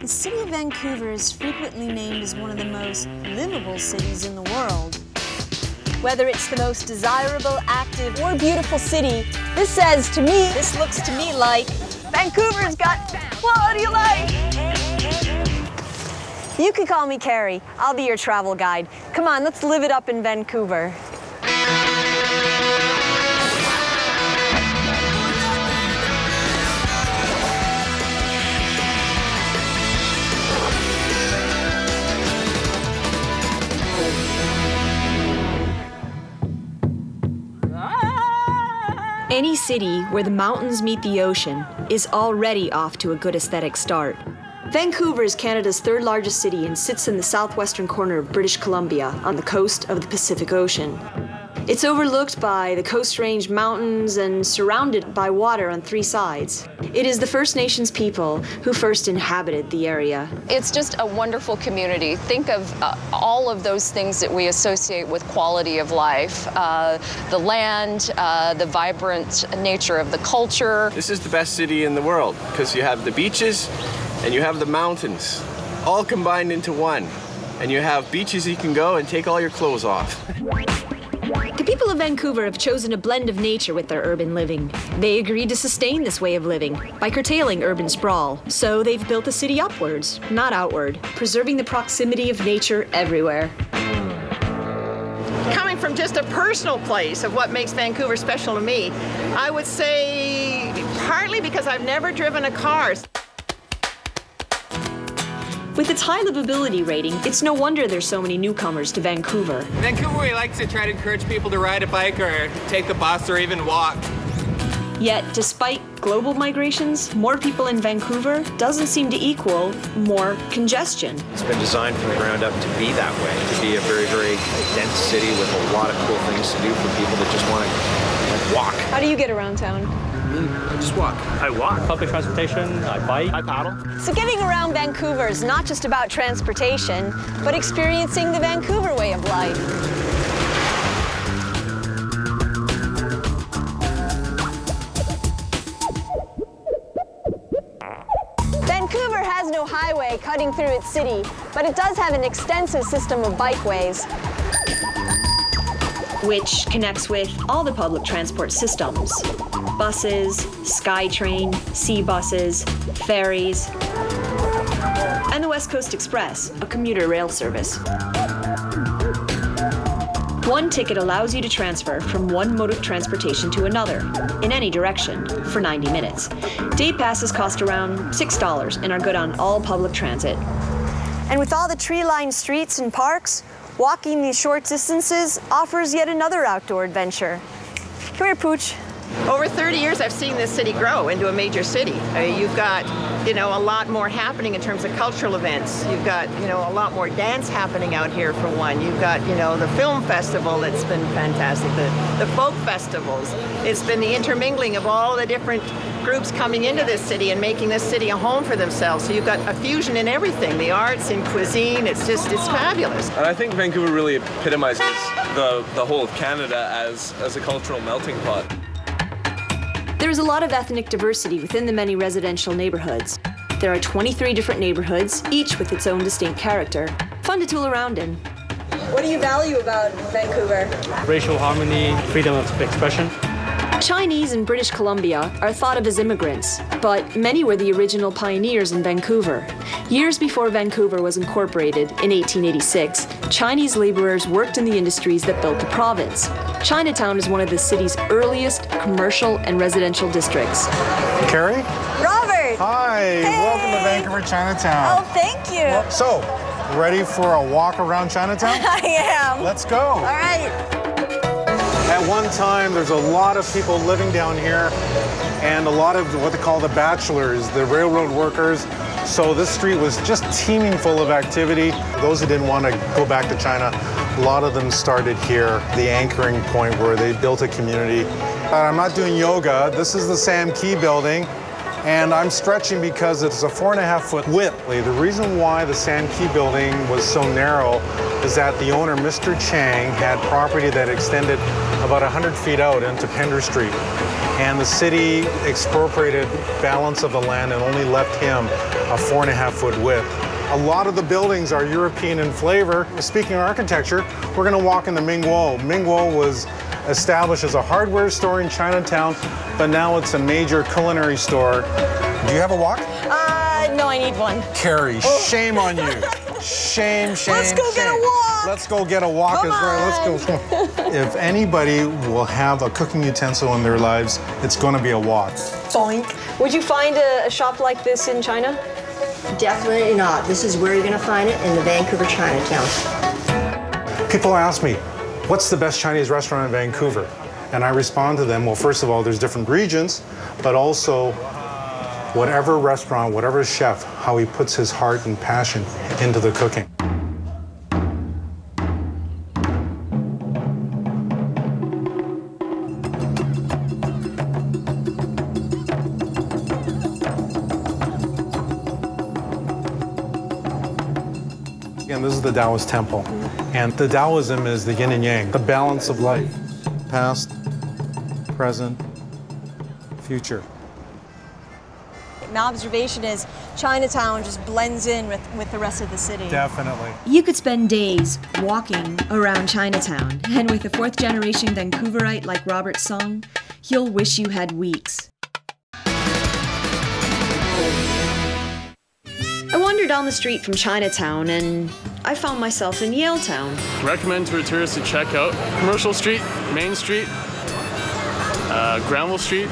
The city of Vancouver is frequently named as one of the most livable cities in the world. Whether it's the most desirable, active, or beautiful city, this looks to me like Vancouver's got quality of life. You can call me Carrie. I'll be your travel guide. Come on, let's live it up in Vancouver. Any city where the mountains meet the ocean is already off to a good aesthetic start. Vancouver is Canada's third largest city and sits in the southwestern corner of British Columbia on the coast of the Pacific Ocean. It's overlooked by the Coast Range Mountains and surrounded by water on three sides. It is the First Nations people who first inhabited the area. It's just a wonderful community. Think of all of those things that we associate with quality of life. The land, the vibrant nature of the culture. This is the best city in the world because you have the beaches and you have the mountains all combined into one. And you have beaches you can go and take all your clothes off. The people of Vancouver have chosen a blend of nature with their urban living. They agreed to sustain this way of living by curtailing urban sprawl. So they've built the city upwards, not outward, preserving the proximity of nature everywhere. Coming from just a personal place of what makes Vancouver special to me, I would say partly because I've never driven a car. With its high livability rating, it's no wonder there's so many newcomers to Vancouver. Vancouver, we like to try to encourage people to ride a bike or take the bus or even walk. Yet, despite global migrations, more people in Vancouver doesn't seem to equal more congestion. It's been designed from the ground up to be that way, to be a very, very dense city with a lot of cool things to do for people that just want to walk. How do you get around town? I just walk. I walk. Public transportation, I bike, I paddle. So getting around Vancouver is not just about transportation, but experiencing the Vancouver way of life. Vancouver has no highway cutting through its city, but it does have an extensive system of bikeways, which connects with all the public transport systems. Buses, SkyTrain, sea buses, ferries, and the West Coast Express, a commuter rail service. One ticket allows you to transfer from one mode of transportation to another, in any direction, for 90 minutes. Day passes cost around $6 and are good on all public transit. And with all the tree-lined streets and parks, walking these short distances offers yet another outdoor adventure. Come here, Pooch. Over 30 years, I've seen this city grow into a major city. You've got, a lot more happening in terms of cultural events. You've got, a lot more dance happening out here for one. You've got, the film festival that's been fantastic, the folk festivals. It's been the intermingling of all the different groups coming into this city and making this city a home for themselves. So you've got a fusion in everything, the arts and cuisine. It's fabulous. And I think Vancouver really epitomizes the whole of Canada as a cultural melting pot. There is a lot of ethnic diversity within the many residential neighborhoods. There are 23 different neighborhoods, each with its own distinct character. Fun to tool around in. What do you value about Vancouver? Racial harmony, freedom of expression. Chinese in British Columbia are thought of as immigrants, but many were the original pioneers in Vancouver. Years before Vancouver was incorporated in 1886, Chinese laborers worked in the industries that built the province. Chinatown is one of the city's earliest commercial and residential districts. Carrie? Robert! Hi, hey. Welcome to Vancouver Chinatown. Oh, thank you. So, ready for a walk around Chinatown? I am. Let's go. All right. At one time, there's a lot of people living down here and a lot of what they call the bachelors, the railroad workers. So this street was just teeming full of activity. Those who didn't want to go back to China, a lot of them started here, the anchoring point where they built a community. I'm not doing yoga. This is the Sam Key building. And I'm stretching because it's a 4.5-foot width. The reason why the Sam Key building was so narrow is that the owner, Mr. Chang, had property that extended about 100 feet out into Pender Street. and the city expropriated balance of the land and only left him a 4.5-foot width. A lot of the buildings are European in flavor. Speaking of architecture, we're going to walk into Mingguo. Mingguo was established as a hardware store in Chinatown, but now it's a major culinary store. Do you have a wok? No, I need one. Carrie, shame on you. Shame. Let's go get a wok. Let's go get a wok. Come on. Let's go. If anybody will have a cooking utensil in their lives, it's going to be a wok. Boink. Would you find a shop like this in China? Definitely not. This is where you're going to find it, in the Vancouver Chinatown. People ask me, what's the best Chinese restaurant in Vancouver? And I respond to them, well, first of all, there's different regions, but also whatever restaurant, whatever chef, how he puts his heart and passion into the cooking. Again, this is the Taoist temple. And the Taoism is the yin and yang, the balance of life. Past, present, future. My observation is Chinatown just blends in with the rest of the city. Definitely. You could spend days walking around Chinatown, and with a fourth-generation Vancouverite like Robert Song, you'll wish you had weeks. I wandered down the street from Chinatown, and I found myself in Yaletown. Recommend to a tourist to check out Commercial Street, Main Street, Granville Street,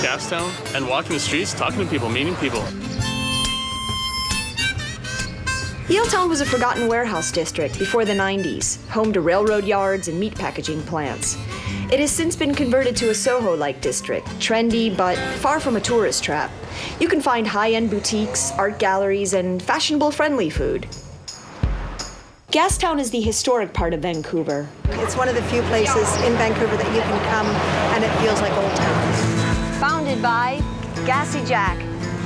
Gastown, and walking the streets, talking to people, meeting people. Yaletown was a forgotten warehouse district before the 90s, home to railroad yards and meat packaging plants. It has since been converted to a Soho-like district, trendy but far from a tourist trap. You can find high-end boutiques, art galleries, and fashionable friendly food. Gastown is the historic part of Vancouver. It's one of the few places in Vancouver that you can come and it feels like old town. Founded by Gassy Jack.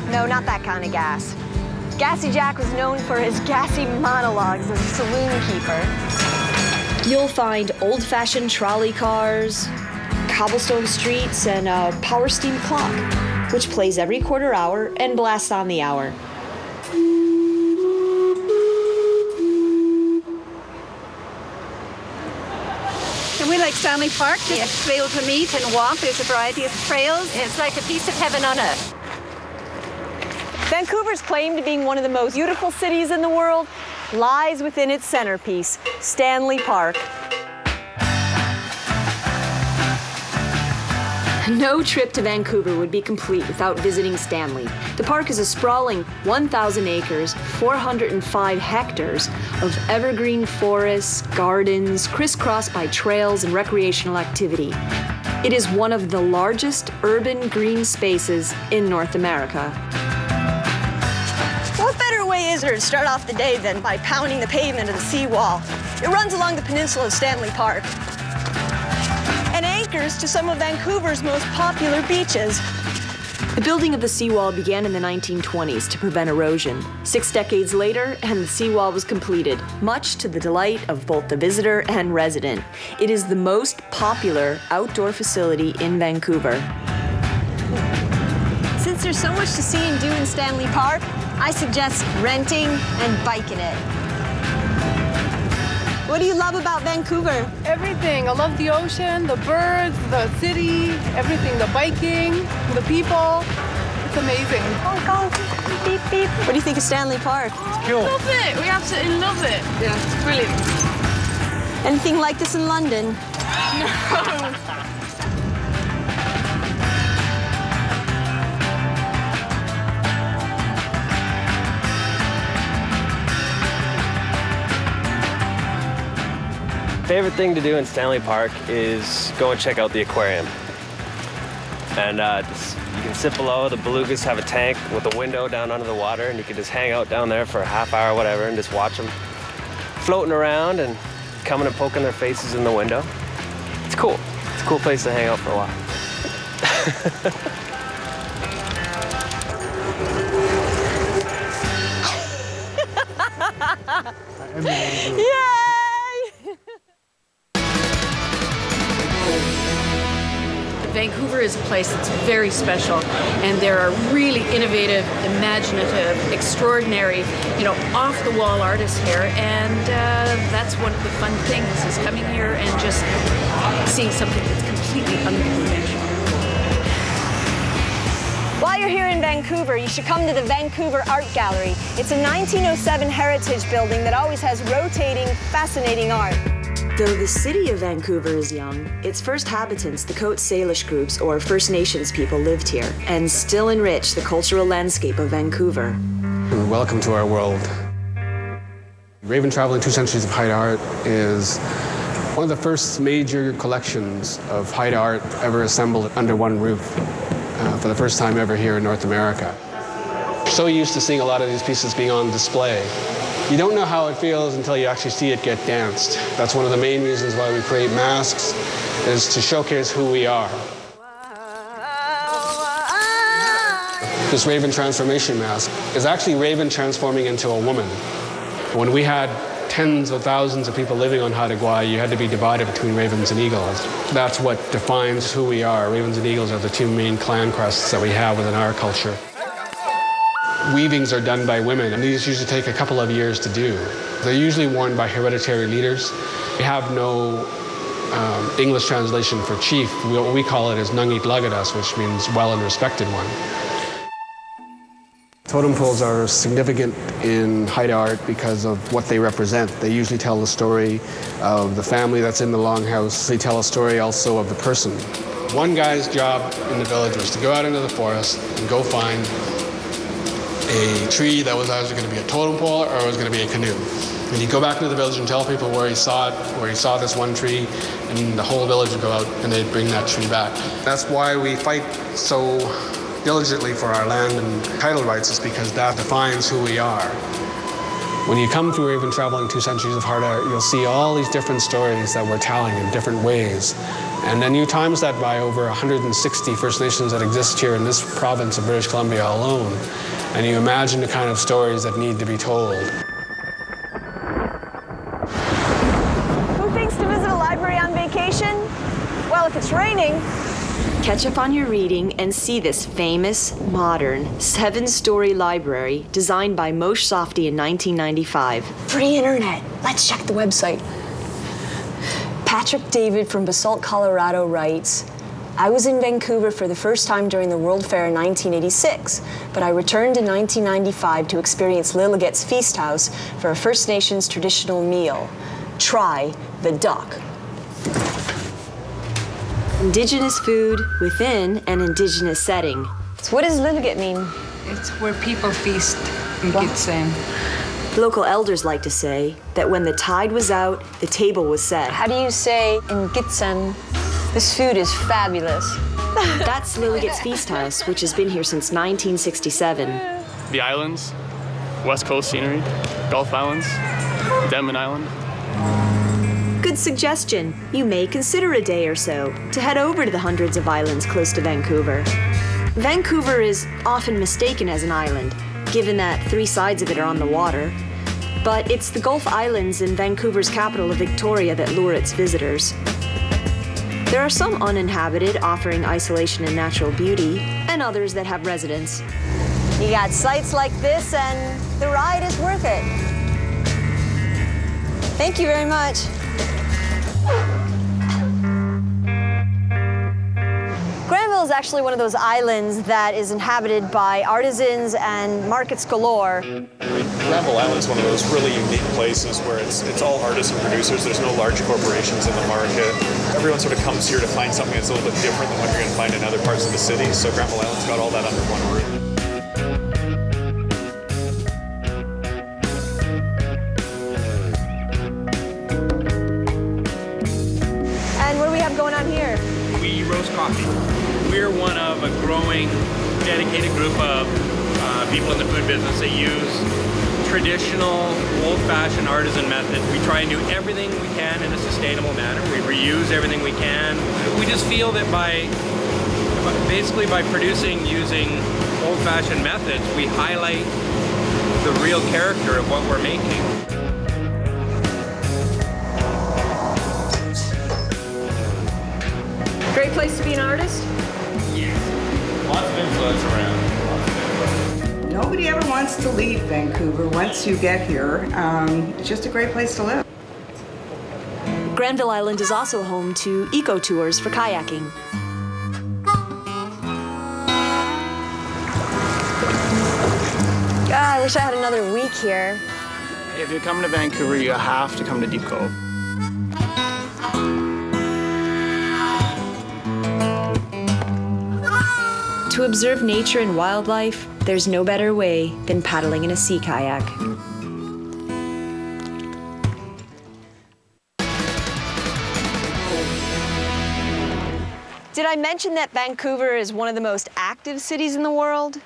No, not that kind of gas. Gassy Jack was known for his gassy monologues as a saloon keeper. You'll find old-fashioned trolley cars, cobblestone streets, and a power steam clock, which plays every quarter hour and blasts on the hour. And we like Stanley Park, just to be able to meet and walk. There's a variety of trails. It's like a piece of heaven on earth. Vancouver's claim to being one of the most beautiful cities in the world lies within its centerpiece, Stanley Park. No trip to Vancouver would be complete without visiting Stanley. The park is a sprawling 1,000 acres, 405 hectares of evergreen forests, gardens, crisscrossed by trails and recreational activity. It is one of the largest urban green spaces in North America. What better way is there to start off the day than by pounding the pavement of the seawall? It runs along the peninsula of Stanley Park and anchors to some of Vancouver's most popular beaches. The building of the seawall began in the 1920s to prevent erosion. 6 decades later, and the seawall was completed, much to the delight of both the visitor and resident. It is the most popular outdoor facility in Vancouver. Since there's so much to see and do in Stanley Park, I suggest renting and biking it. What do you love about Vancouver? Everything. I love the ocean, the birds, the city, everything, the biking, the people. It's amazing. Honk, honk, beep, beep. What do you think of Stanley Park? It's cool. Love it. We absolutely love it. Yeah, it's brilliant. Anything like this in London? No. Favorite thing to do in Stanley Park is go and check out the aquarium. And you can sit below. The belugas have a tank with a window down under the water, and you can just hang out down there for a half hour or whatever and just watch them floating around and coming and poking their faces in the window. It's cool. It's a cool place to hang out for a while. Vancouver is a place that's very special, and there are really innovative, imaginative, extraordinary, off-the-wall artists here, and that's one of the fun things, is coming here and just seeing something that's completely unconventional. While you're here in Vancouver, you should come to the Vancouver Art Gallery. It's a 1907 heritage building that always has rotating, fascinating art. Though the city of Vancouver is young, its first habitants, the Coast Salish groups or First Nations people, lived here and still enrich the cultural landscape of Vancouver. Welcome to our world. Raven Traveling 2 Centuries of Haida Art is one of the first major collections of Haida art ever assembled under one roof for the first time ever here in North America. We're so used to seeing a lot of these pieces being on display. You don't know how it feels until you actually see it get danced. That's one of the main reasons why we create masks, is to showcase who we are. This Raven transformation mask is actually Raven transforming into a woman. When we had tens of thousands of people living on Haida Gwaii, you had to be divided between ravens and eagles. That's what defines who we are. Ravens and eagles are the two main clan crests that we have within our culture. Weavings are done by women, and these usually take a couple of years to do. They're usually worn by hereditary leaders. We have no English translation for chief. What we call it is Nungit Lagadas, which means well and respected one. Totem poles are significant in Haida art because of what they represent. They usually tell the story of the family that's in the longhouse. They tell a story also of the person. One guy's job in the village was to go out into the forest and go find a tree that was either going to be a totem pole or it was going to be a canoe. And he'd go back into the village and tell people where he saw it, where he saw this one tree, and the whole village would go out and they'd bring that tree back. That's why we fight so diligently for our land and title rights, is because that defines who we are. When you come through Raven Traveling 2 Centuries of Haida Art, you'll see all these different stories that we're telling in different ways. And then you times that by over 160 First Nations that exist here in this province of British Columbia alone, and you imagine the kind of stories that need to be told. Who thinks to visit a library on vacation? Well, if it's raining. Catch up on your reading and see this famous, modern, 7-story library designed by Moshe Softy in 1995. Free internet. Let's check the website. Patrick David from Basalt, Colorado writes, I was in Vancouver for the first time during the World Fair in 1986, but I returned in 1995 to experience Lilligant's Feast House for a First Nations traditional meal. Try the duck. Indigenous food within an Indigenous setting. So what does Lilligant mean? It's where people feast in Gitsen. Local elders like to say that when the tide was out, the table was set. How do you say in Gitsen, this food is fabulous? That's Lilligant's Feast House, which has been here since 1967. The islands, West Coast scenery, Gulf Islands, Denman Island. Good suggestion. You may consider a day or so to head over to the hundreds of islands close to Vancouver. Vancouver is often mistaken as an island, given that 3 sides of it are on the water. But it's the Gulf Islands in Vancouver's capital of Victoria that lure its visitors. There are some uninhabited, offering isolation and natural beauty, and others that have residents. You got sights like this, and the ride is worth it. Thank you very much. Granville is actually one of those islands that is inhabited by artisans and markets galore. Granville Island is one of those really unique places where it's all artists and producers. There's no large corporations in the market. Everyone sort of comes here to find something that's a little bit different than what you're going to find in other parts of the city. So Granville Island's got all that under one roof. And what do we have going on here? We roast coffee. We're one of a growing, dedicated group of people in the food business that use traditional, old-fashioned artisan methods. We try and do everything we can in a sustainable manner. We reuse everything we can. We just feel that basically by producing using old-fashioned methods, we highlight the real character of what we're making. Great place to be an artist? Yes. Lots of influence around. Nobody ever wants to leave Vancouver once you get here. It's just a great place to live. Granville Island is also home to eco-tours for kayaking. God, I wish I had another week here. If you're coming to Vancouver, you have to come to Deep Cove. To observe nature and wildlife, there's no better way than paddling in a sea kayak. Did I mention that Vancouver is one of the most active cities in the world?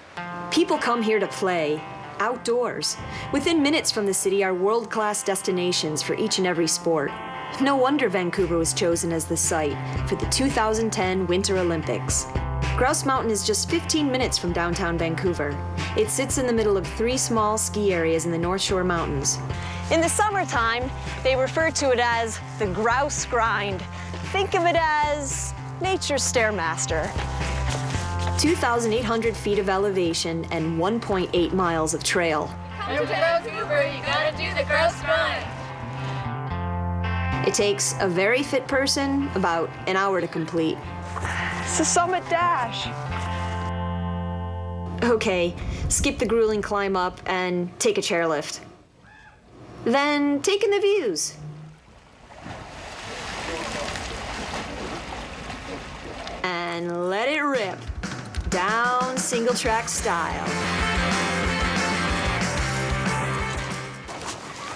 People come here to play, outdoors. Within minutes from the city are world-class destinations for each and every sport. No wonder Vancouver was chosen as the site for the 2010 Winter Olympics. Grouse Mountain is just 15 minutes from downtown Vancouver. It sits in the middle of 3 small ski areas in the North Shore Mountains. In the summertime, they refer to it as the Grouse Grind. Think of it as nature's Stairmaster. 2,800 feet of elevation and 1.8 miles of trail. Come to Vancouver, you gotta do the Grouse Grind. It takes a very fit person about an hour to complete. It's the Summit Dash. Okay, skip the grueling climb up and take a chairlift. Then take in the views. And let it rip. Down single track style.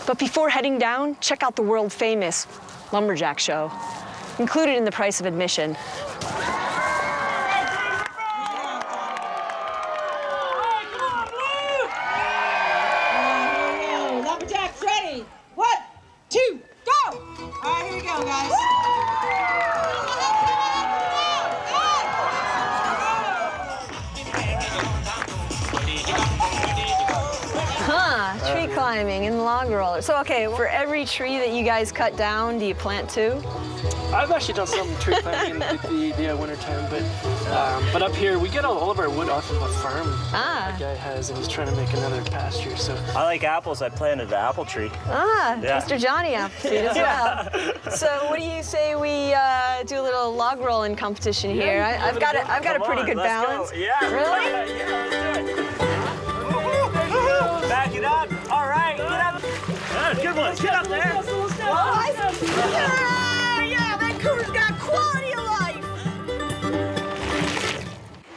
But before heading down, check out the world famous Lumberjack Show, included in the price of admission. Lumberjack's ready. 1, 2, go! All right, here we go, guys. Tree climbing and log roller. So, okay, for every tree that you guys cut down, do you plant 2? I've actually done some tree planting in the wintertime, but up here we get all of our wood off of a farm that guy has, and he's trying to make another pasture. So I like apples. I planted an apple tree. Yeah. Mr. Johnny Appleseed as well. So what do you say we do a little log rolling competition here? I've got a pretty good balance. Go. Yeah. Really? Yeah, let's do it. Back it up. All right, get up. Good one. Get up there. Yeah, Vancouver's got quality of life.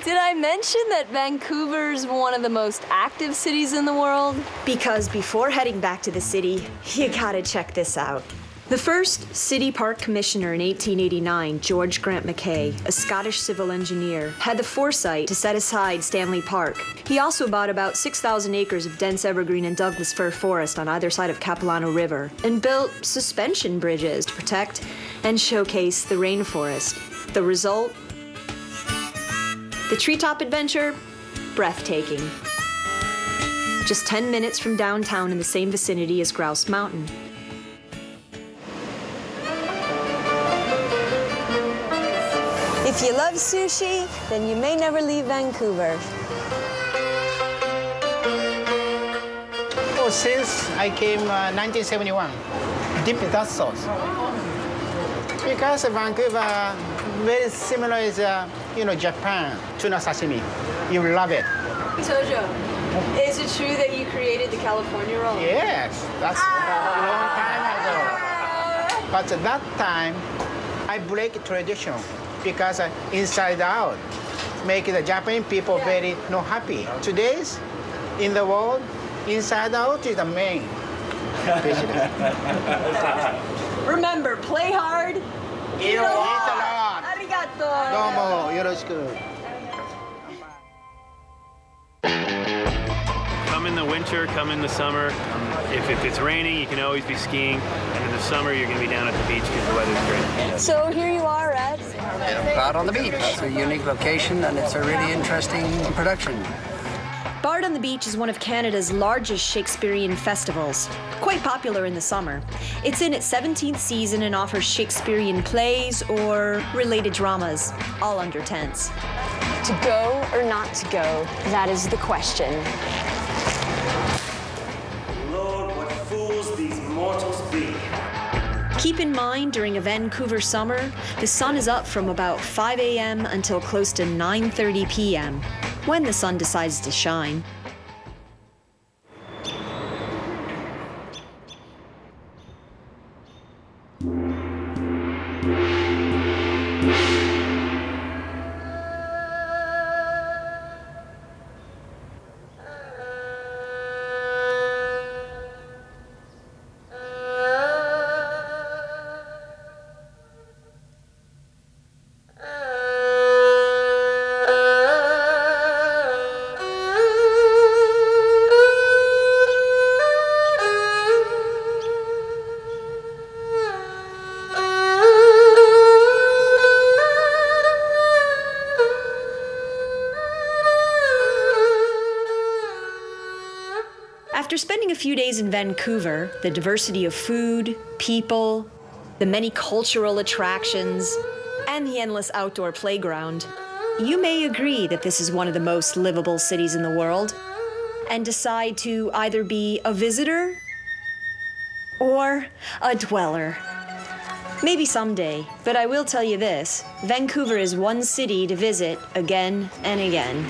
Did I mention that Vancouver's one of the most active cities in the world? Because before heading back to the city, you gotta check this out. The first City Park Commissioner in 1889, George Grant Mackay, a Scottish civil engineer, had the foresight to set aside Stanley Park. He also bought about 6,000 acres of dense evergreen and Douglas fir forest on either side of Capilano River and built suspension bridges to protect and showcase the rainforest. The result? The treetop adventure? Breathtaking. Just 10 minutes from downtown in the same vicinity as Grouse Mountain. If you love sushi, then you may never leave Vancouver. Oh, since I came 1971, deep in that sauce. Because Vancouver very similar is Japan tuna sashimi. You love it. Tojo, is it true that you created the California roll? Yes, that's a long time ago. But at that time, I break tradition because inside out make the Japanese people very happy. Today's in the world, inside out is the main business. Remember, play hard, eat a lot. Arigato. Domo, yoroshiku. Come in the winter, come in the summer. If it's raining, you can always be skiing. And in the summer, you're going to be down at the beach because the weather's great. So here you are at? Out on the beach. It's a unique location, and it's a really interesting production. Bard on the Beach is one of Canada's largest Shakespearean festivals, quite popular in the summer. It's in its 17th season and offers Shakespearean plays or related dramas, all under tents. To go or not to go, that is the question. Lord, what fools these mortals be. Keep in mind, during a Vancouver summer, the sun is up from about 5 a.m. until close to 9:30 p.m., when the sun decides to shine. After spending a few days in Vancouver, the diversity of food, people, the many cultural attractions, and the endless outdoor playground, you may agree that this is one of the most livable cities in the world, and decide to either be a visitor or a dweller. Maybe someday, but I will tell you this, Vancouver is one city to visit again and again.